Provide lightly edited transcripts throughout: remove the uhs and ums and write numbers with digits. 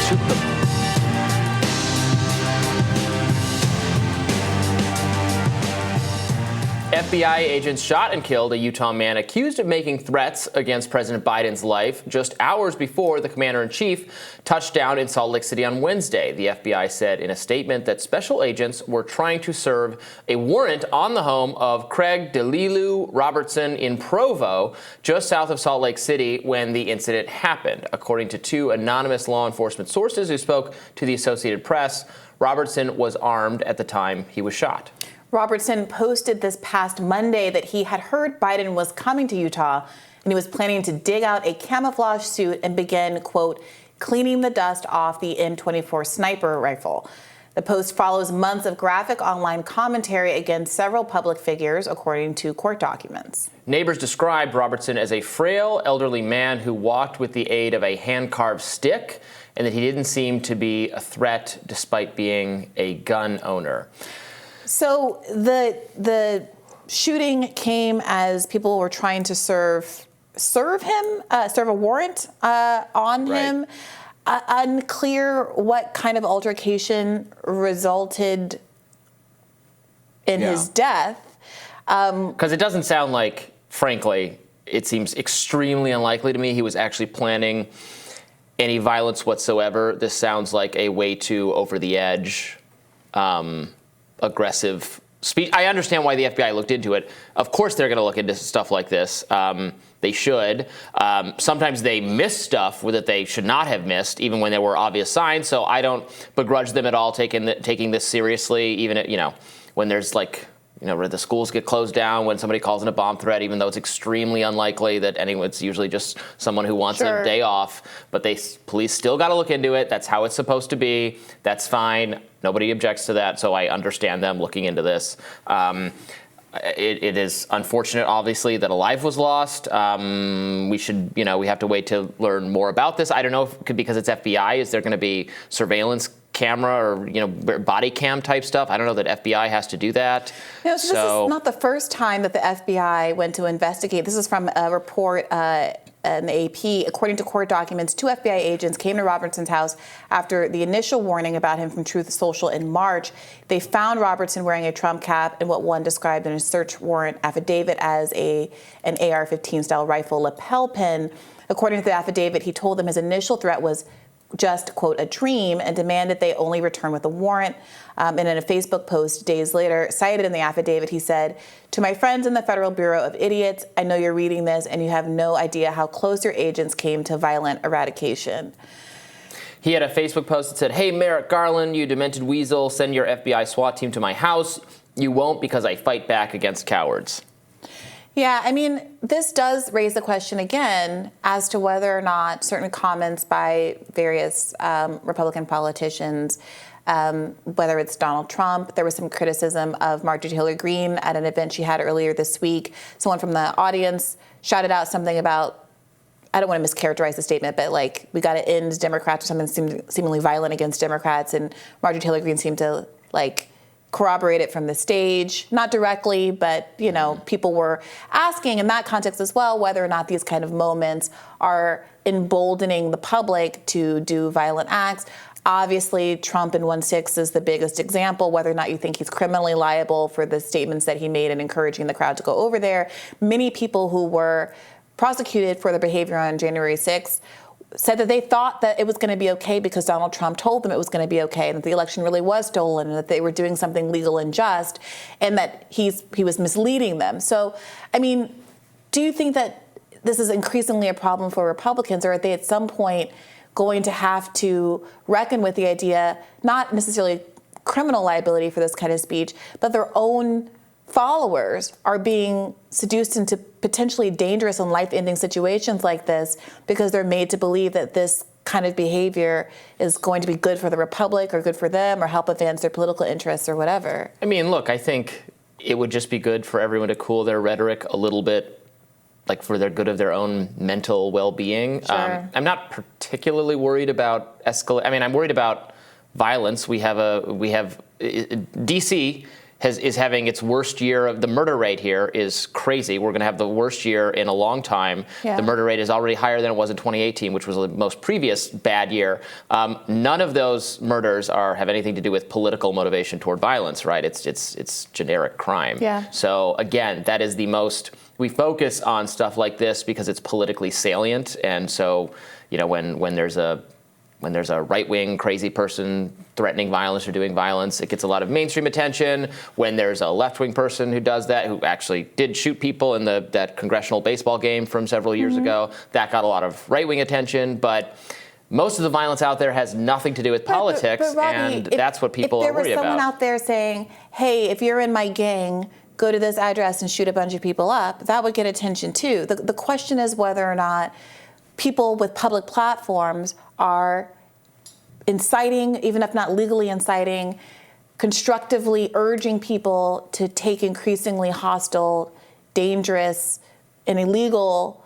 shoot them. FBI agents shot and killed a Utah man accused of making threats against President Biden's life just hours before the commander-in-chief touched down in Salt Lake City on Wednesday. The FBI said in a statement that special agents were trying to serve a warrant on the home of Craig DeLilu Robertson in Provo, just south of Salt Lake City, when the incident happened. According to two anonymous law enforcement sources who spoke to the Associated Press, Robertson was armed at the time he was shot. Robertson posted this past Monday that he had heard Biden was coming to Utah and he was planning to dig out a camouflage suit and begin, quote, cleaning the dust off the M24 sniper rifle. The post follows months of graphic online commentary against several public figures, according to court documents. Neighbors described Robertson as a frail, elderly man who walked with the aid of a hand-carved stick, and that he didn't seem to be a threat despite being a gun owner. So the shooting came as people were trying to serve a warrant on him. Unclear what kind of altercation resulted in his death. Because it doesn't sound like, frankly, it seems extremely unlikely to me he was actually planning any violence whatsoever. This sounds like a way too over the edge, aggressive speech. I understand why the FBI looked into it. Of course they're going to look into stuff like this. They should. Sometimes they miss stuff that they should not have missed, even when there were obvious signs. So I don't begrudge them at all taking this seriously, even when there's where the schools get closed down, when somebody calls in a bomb threat, even though it's extremely unlikely that it's usually just someone who wants a day off. But police still got to look into it. That's how it's supposed to be. That's fine. Nobody objects to that. So I understand them looking into this. It is unfortunate, obviously, that a life was lost. We have to wait to learn more about this. I don't know if because it's FBI, is there going to be surveillance camera or body cam type stuff? I don't know that FBI has to do that. This is not the first time that the FBI went to investigate. This is from a report in the AP. According to court documents, two FBI agents came to Robertson's house after the initial warning about him from Truth Social in March. They found Robertson wearing a Trump cap and what one described in a search warrant affidavit as an AR-15 style rifle lapel pin. According to the affidavit, he told them his initial threat was just, quote, a dream, and demanded they only return with a warrant. And in a Facebook post days later, cited in the affidavit, he said, "To my friends in the Federal Bureau of Idiots, I know you're reading this and you have no idea how close your agents came to violent eradication." He had a Facebook post that said, "Hey, Merrick Garland, you demented weasel, send your FBI SWAT team to my house. You won't because I fight back against cowards." Yeah, this does raise the question again as to whether or not certain comments by various Republican politicians, whether it's Donald Trump. There was some criticism of Marjorie Taylor Greene at an event she had earlier this week. Someone from the audience shouted out something about, I don't want to mischaracterize the statement, but we got to end Democrats or something seemingly violent against Democrats. And Marjorie Taylor Greene seemed to corroborate it from the stage, not directly, but people were asking in that context as well whether or not these kind of moments are emboldening the public to do violent acts. Obviously, Trump in 1/6 is the biggest example, whether or not you think he's criminally liable for the statements that he made and encouraging the crowd to go over there. Many people who were prosecuted for their behavior on January 6th said that they thought that it was going to be okay because Donald Trump told them it was going to be okay, and that the election really was stolen, and that they were doing something legal and just, and that he was misleading them. So, do you think that this is increasingly a problem for Republicans, or are they at some point going to have to reckon with the idea, not necessarily criminal liability for this kind of speech, but their own followers are being seduced into potentially dangerous and life-ending situations like this because they're made to believe that this kind of behavior is going to be good for the republic or good for them or help advance their political interests or whatever? Look, I think it would just be good for everyone to cool their rhetoric a little bit, for their good of their own mental well-being. Sure. I'm not particularly worried about I'm worried about violence. We have D.C. is having its worst year. Of the murder rate here is crazy. We're going to have the worst year in a long time. Yeah. The murder rate is already higher than it was in 2018, which was the most previous bad year. None of those murders have anything to do with political motivation toward violence, right? It's generic crime. Yeah. So again, that is the most. We focus on stuff like this because it's politically salient, and so when there's a right-wing crazy person threatening violence or doing violence, it gets a lot of mainstream attention. When there's a left-wing person who does that, who actually did shoot people in that congressional baseball game from several years ago, that got a lot of right-wing attention. But most of the violence out there has nothing to do with politics, but Robby, and that's what people are worried about. If there was someone out there saying, hey, if you're in my gang, go to this address and shoot a bunch of people up, that would get attention too. The question is whether or not people with public platforms are inciting, even if not legally inciting, constructively urging people to take increasingly hostile, dangerous, and illegal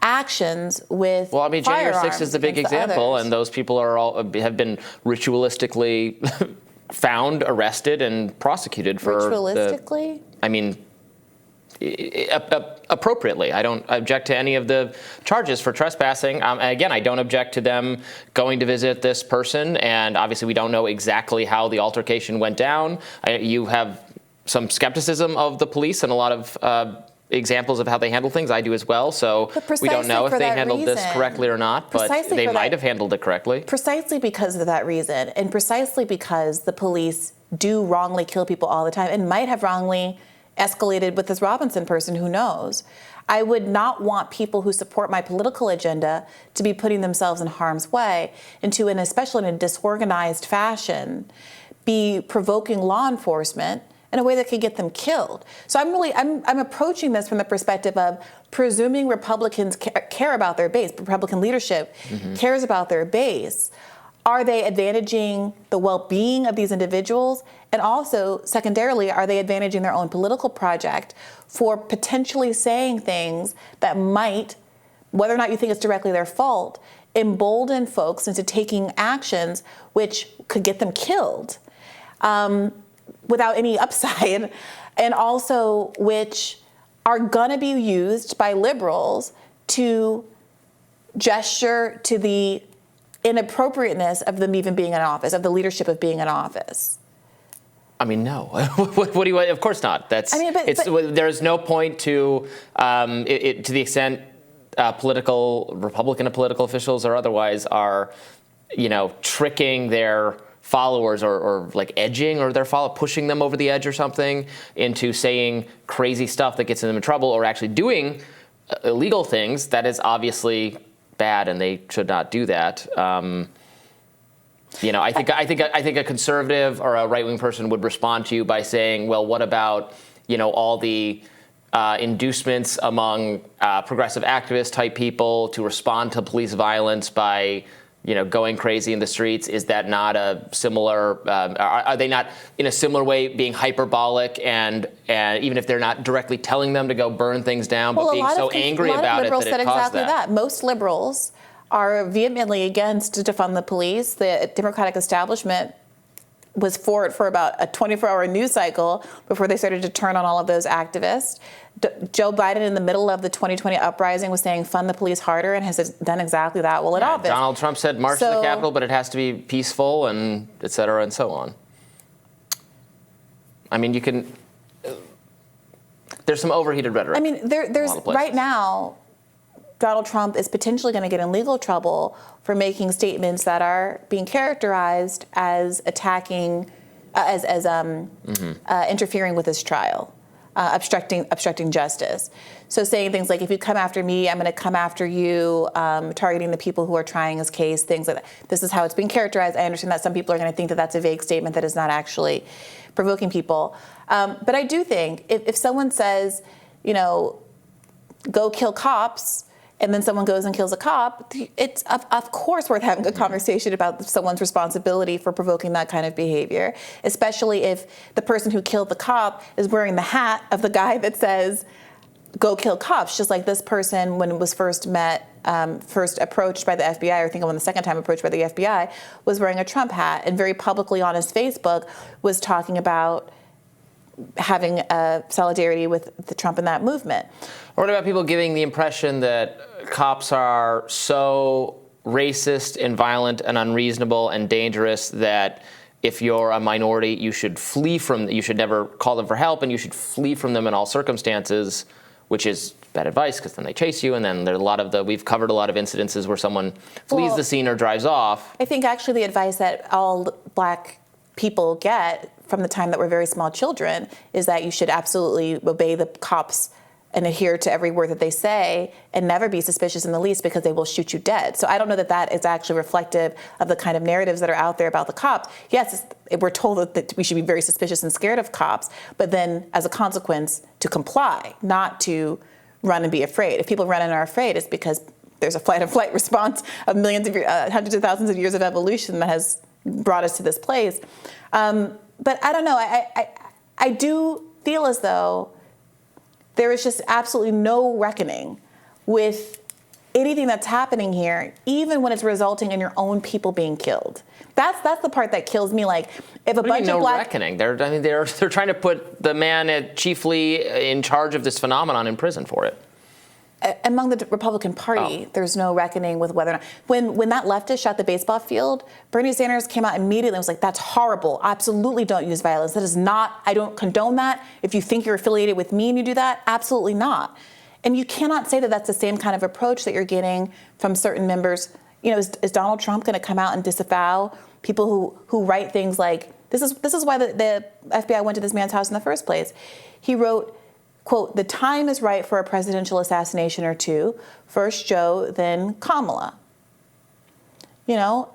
actions with firearms. January 6th is the big example, and those people have been ritualistically found, arrested, and prosecuted for ritualistically. Appropriately. I don't object to any of the charges for trespassing. Again, I don't object to them going to visit this person, and obviously we don't know exactly how the altercation went down. You have some skepticism of the police and a lot of examples of how they handle things. I do as well, so we don't know if they handled this correctly or not, but they might have handled it correctly. Precisely because of that reason, and precisely because the police do wrongly kill people all the time and might have wrongly escalated with this Robinson person, who knows. I would not want people who support my political agenda to be putting themselves in harm's way and to, especially in a disorganized fashion, be provoking law enforcement in a way that could get them killed. So I'm approaching this from the perspective of presuming Republicans care about their base, Republican leadership cares about their base. Are they advantaging the well-being of these individuals? And also, secondarily, are they advantaging their own political project for potentially saying things that might, whether or not you think it's directly their fault, embolden folks into taking actions which could get them killed without any upside, and also which are gonna be used by liberals to gesture to the inappropriateness of them even being in office, of the leadership of being in office. No. What do you? Of course not. There's no point to to the extent Republican political officials or otherwise are, tricking their followers or like edging or pushing them over the edge or something into saying crazy stuff that gets them in trouble, or actually doing illegal things. That is obviously bad, and they should not do that. I think a conservative or a right-wing person would respond to you by saying, well, what about all the inducements among progressive activist type people to respond to police violence by going crazy in the streets? Is that not a similar? Are they not in a similar way being hyperbolic and even if they're not directly telling them to go burn things down, but being so angry about it that it caused that? Most liberals are vehemently against to defund the police. The Democratic establishment was for it for about a 24-hour news cycle before they started to turn on all of those activists. Joe Biden, in the middle of the 2020 uprising, was saying fund the police harder and has done exactly that while in office. Donald Trump said march to the Capitol, but it has to be peaceful and et cetera and so on. There's some overheated rhetoric. There's right now, Donald Trump is potentially going to get in legal trouble for making statements that are being characterized as attacking, interfering with his trial, obstructing justice. So saying things like, if you come after me, I'm going to come after you, targeting the people who are trying his case, things like that. This is how it's being characterized. I understand that some people are going to think that that's a vague statement that is not actually provoking people. But I do think if someone says, go kill cops, and then someone goes and kills a cop, it's of course worth having a conversation about someone's responsibility for provoking that kind of behavior, especially if the person who killed the cop is wearing the hat of the guy that says, go kill cops, just like this person, when it was first approached by the FBI, or I think when the second time approached by the FBI, was wearing a Trump hat and very publicly on his Facebook was talking about having solidarity with the Trump and that movement. Or what about people giving the impression that cops are so racist and violent and unreasonable and dangerous that if you're a minority, you should flee from, you should never call them for help, and you should flee from them in all circumstances, which is bad advice because then they chase you, and then there are a lot of we've covered a lot of incidences where someone flees the scene or drives off. I think actually the advice that all black people get from the time that we're very small children is that you should absolutely obey the cops and adhere to every word that they say and never be suspicious in the least because they will shoot you dead. So I don't know that that is actually reflective of the kind of narratives that are out there about the cops. Yes, we're told that we should be very suspicious and scared of cops, but then as a consequence to comply, not to run and be afraid. If people run and are afraid, it's because there's a fight or flight response of millions of hundreds of thousands of years of evolution that has brought us to this place. But I don't know. I do feel as though there is just absolutely no reckoning with anything that's happening here, even when it's resulting in your own people being killed. That's the part that kills me. Like, if a bunch of black reckoning, they're trying to put the man chiefly in charge of this phenomenon in prison for it. Among the Republican Party, there's no reckoning with whether or not. When that leftist shot the baseball field, Bernie Sanders came out immediately and was like, "That's horrible. Absolutely don't use violence. That is not. I don't condone that. If you think you're affiliated with me and you do that, absolutely not." And you cannot say that that's the same kind of approach that you're getting from certain members. You know, is Donald Trump going to come out and disavow people who write things like this is why the FBI went to this man's house in the first place. He wrote, quote, "The time is right for a presidential assassination or two. First Joe, then Kamala." You know,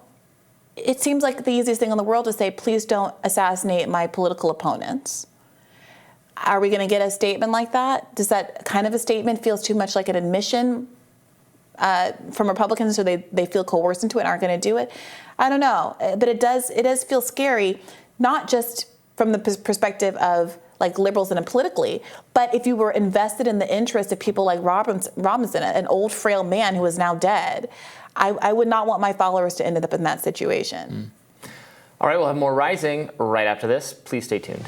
it seems like the easiest thing in the world to say, please don't assassinate my political opponents. Are we going to get a statement like that? Does that kind of a statement feels too much like an admission from Republicans, so they feel coerced into it and aren't going to do it? I don't know. But it does feel scary, not just from the perspective of like liberals and politically, but if you were invested in the interest of people like Robinson, an old frail man who is now dead, I would not want my followers to end up in that situation. All right, we'll have more Rising right after this. Please stay tuned.